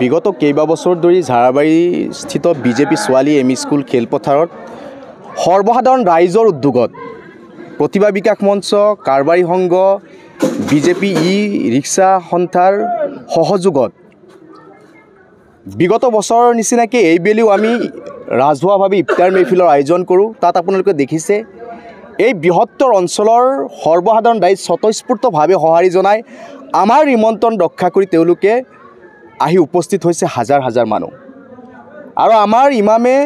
বিগত কেইবাবছৰ ধৰি ঝাৰাবাৰীস্থিত বিজেপি ছোৱালী এম ই স্কুল খেলপথাৰত সৰ্বসাধাৰণ ৰাইজৰ উদ্যোগত প্ৰতিভা বিকাশ মঞ্চ, কাৰবাৰী সংঘ, বিজেপি ৰিক্সা সন্থাৰ সহযোগত বিগত বছৰৰ নিচিনাকৈ এইবেলিও আমি ৰাজহুৱাভাৱে ইফতাৰ মেহফিলৰ আয়োজন কৰোঁ। তাত আপোনালোকে দেখিছে এই বৃহত্তৰ অঞ্চলৰ সৰ্বসাধাৰণ ৰাইজ স্বতঃস্ফূৰ্তভাৱে সঁহাৰি জনাই আমাৰ নিমন্ত্ৰণ ৰক্ষা কৰি তেওঁলোকে আহি উপস্থিত হৈছে হাজাৰ হাজাৰ মানুহ। আৰু আমাৰ ইমামে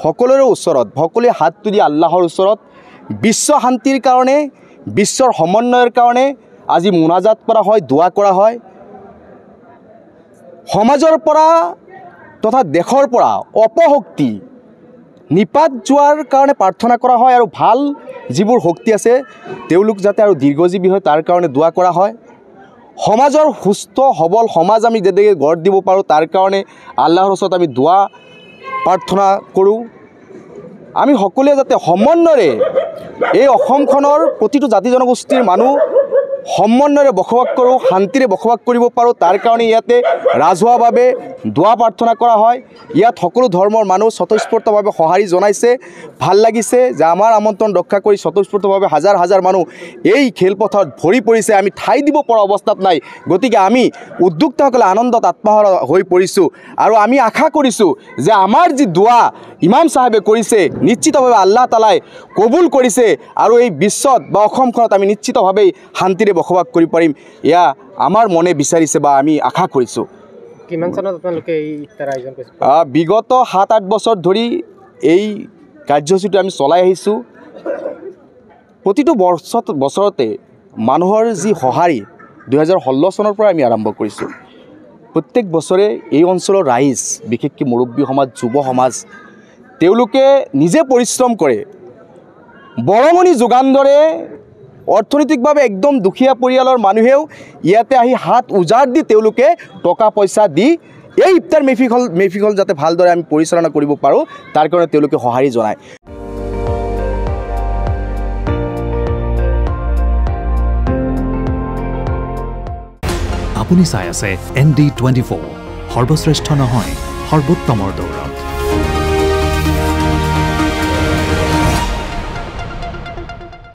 সকলোৰে ওচৰত সকলোৱে হাত তুলি আল্লাহৰ ওচৰত বিশ্ব শান্তিৰ কাৰণে, বিশ্বৰ সমন্বয়ৰ কাৰণে আজি মোনাজাত কৰা হয়, দোৱা কৰা হয়। সমাজৰ পৰা তথা দেশৰ পৰা অপশক্তি নিপাত যোৱাৰ কাৰণে প্ৰাৰ্থনা কৰা হয় আৰু ভাল যিবোৰ শক্তি আছে তেওঁলোক যাতে আৰু দীৰ্ঘজীৱী হয় তাৰ কাৰণে দোৱা কৰা হয়। সমাজৰ সুস্থ সবল সমাজ আমি যেনেকৈ গঢ় দিব পাৰোঁ তাৰ কাৰণে আল্লাহৰ ওচৰত আমি দোৱা প্ৰাৰ্থনা কৰোঁ। আমি সকলোৱে যাতে সমন্বয়ৰে এই অসমখনৰ প্ৰতিটো জাতি জনগোষ্ঠীৰ মানুহ সমন্বয়ৰে বসবাস কৰোঁ, শান্তিৰে বসবাস কৰিব পাৰোঁ তাৰ কাৰণে ইয়াতে ৰাজহুৱাভাৱে দোৱা প্ৰাৰ্থনা কৰা হয়। ইয়াত সকলো ধৰ্মৰ মানুহ স্বতঃস্ফূৰ্তভাৱে সঁহাৰি জনাইছে। ভাল লাগিছে যে আমাৰ আমন্ত্ৰণ ৰক্ষা কৰি স্বতঃস্ফূৰ্তভাৱে হাজাৰ হাজাৰ মানুহ এই খেলপথাৰত ভৰি পৰিছে। আমি ঠাই দিব পৰা অৱস্থাত নাই, গতিকে আমি উদ্যোক্তাসকলে আনন্দত আত্মহাৰা হৈ পৰিছোঁ আৰু আমি আশা কৰিছোঁ যে আমাৰ যি দোৱা ইমাম চাহেবে কৰিছে নিশ্চিতভাৱে আল্লাহ তালাই কবুল কৰিছে আৰু এই বিশ্বত বা অসমখনত আমি নিশ্চিতভাৱেই শান্তিৰে বসবাস কৰিব পাৰিম, এয়া আমাৰ মনে বিচাৰিছে বা আমি আশা কৰিছোঁ। কিমান চনত আপোনালোকে এই ইফতাৰ আয়োজন কৰিছে? বিগত 7-8 বছৰ ধৰি এই কাৰ্যসূচীটো আমি চলাই আহিছোঁ। প্ৰতিটো বছৰতে মানুহৰ যি সঁহাৰি 2016 চনৰ পৰা আমি আৰম্ভ কৰিছোঁ। প্ৰত্যেক বছৰে এই অঞ্চলৰ ৰাইজ, বিশেষকৈ মুৰব্বী সমাজ, যুৱ সমাজ, তেওঁলোকে নিজে পৰিশ্ৰম কৰে, বৰঙণি যোগান ধৰে। অৰ্থনৈতিকভাৱে একদম দুখীয়া পৰিয়ালৰ মানুহেও ইয়াতে আহি হাত উজাৰ দি তেওঁলোকে টকা পইচা দি এই ইফতাৰ মেহফিল যাতে ভালদৰে আমি পৰিচালনা কৰিব পাৰোঁ তাৰ কাৰণে তেওঁলোকে সঁহাৰি জনায়। আপুনি চাই আছে ND24, সৰ্বশ্ৰেষ্ঠ নহয় সৰ্বোত্তমৰ দৌৰ।